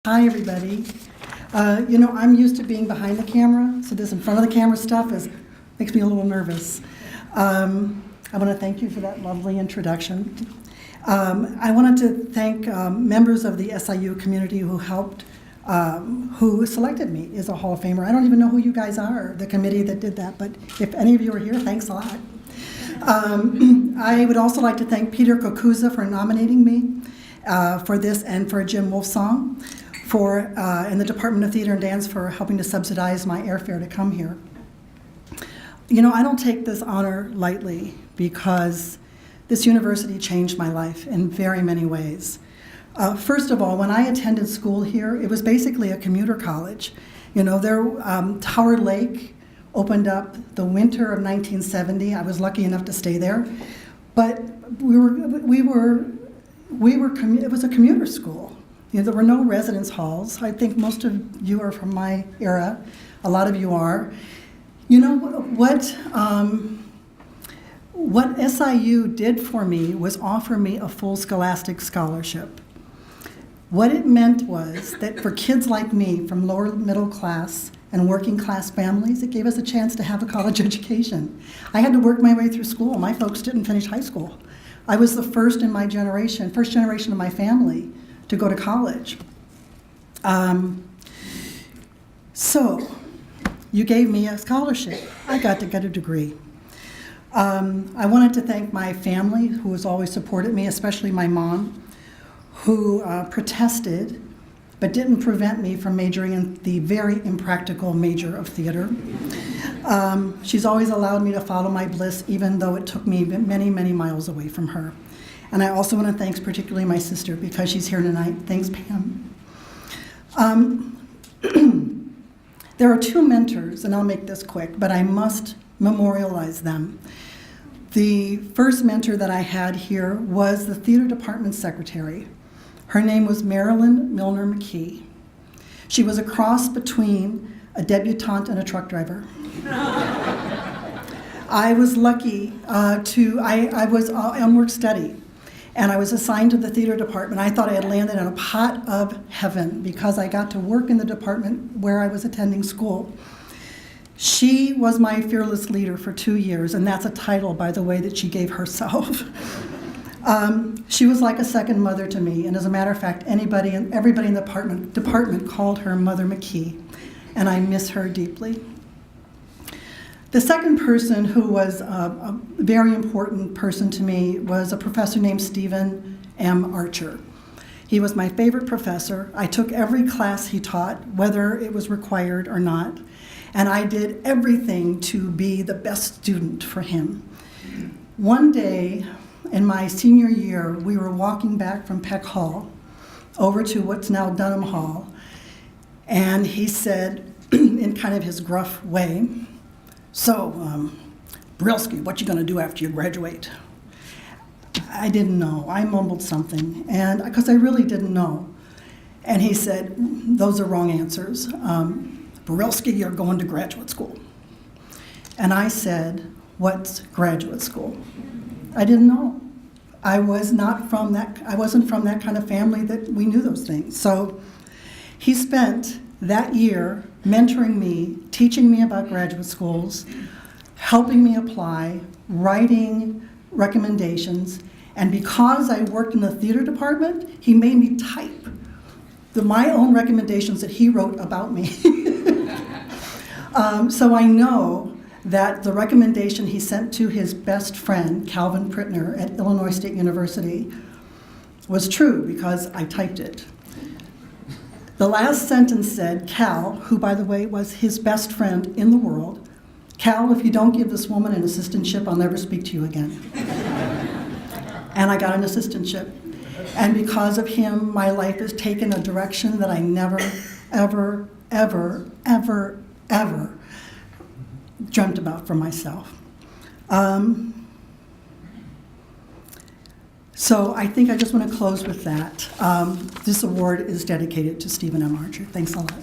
Hi, everybody. I'm used to being behind the camera, so this in front of the camera stuff makes me a little nervous. I want to thank you for that lovely introduction. I wanted to thank members of the SIU community who helped, who selected me as a Hall of Famer. I don't even know who you guys are, the committee that did that, but if any of you are here, thanks a lot. I would also like to thank Peter Kokuza for nominating me for this and for Jim Wolfsong and the Department of Theater and Dance for helping to subsidize my airfare to come here. I don't take this honor lightly because this university changed my life in very many ways. First of all, when I attended school here, it was basically a commuter college. Tower Lake opened up the winter of 1970. I was lucky enough to stay there, but it was a commuter school. There were no residence halls. I think most of you are from my era. A lot of you are. What SIU did for me was offer me a full scholastic scholarship. What it meant was that for kids like me from lower middle class and working class families, it gave us a chance to have a college education. I had to work my way through school. My folks didn't finish high school. I was the first in my generation, first generation of my family to go to college. So you gave me a scholarship. I got to get a degree. I wanted to thank my family who has always supported me, especially my mom, who protested but didn't prevent me from majoring in the very impractical major of theater. She's always allowed me to follow my bliss, even though it took me many, many miles away from her. And I also want to thank particularly my sister because she's here tonight. Thanks, Pam. There are two mentors, and I'll make this quick, but I must memorialize them. The first mentor that I had here was the theater department secretary. Her name was Marilyn Milner McKee. She was a cross between a debutante and a truck driver. I was lucky I was on work study, and I was assigned to the theater department. I thought I had landed in a pot of heaven because I got to work in the department where I was attending school. She was my fearless leader for 2 years, and that's a title, by the way, that she gave herself. She was like a second mother to me, and as a matter of fact, everybody in the department called her Mother McKee, and I miss her deeply. The second person who was a very important person to me was a professor named Stephen M. Archer. He was my favorite professor. I took every class he taught, whether it was required or not, and I did everything to be the best student for him. One day in my senior year, we were walking back from Peck Hall over to what's now Dunham Hall, and he said, in kind of his gruff way, "So, Brilski, what you gonna do after you graduate?" I didn't know. I mumbled something, and because I really didn't know. And he said, "Those are wrong answers. Brilski, you're going to graduate school." And I said, "What's graduate school?" I didn't know. I wasn't from that kind of family that we knew those things. So he spent that year mentoring me, teaching me about graduate schools, helping me apply, writing recommendations, and because I worked in the theater department, he made me type my own recommendations that he wrote about me. So I know that the recommendation he sent to his best friend, Calvin Prittner at Illinois State University, was true because I typed it. The last sentence said, "Cal," who by the way was his best friend in the world, "Cal, if you don't give this woman an assistantship, I'll never speak to you again." And I got an assistantship. And because of him, my life has taken a direction that I never, ever, ever, ever, ever dreamt about for myself. So I think I just want to close with that. This award is dedicated to Stephen M. Archer. Thanks a lot.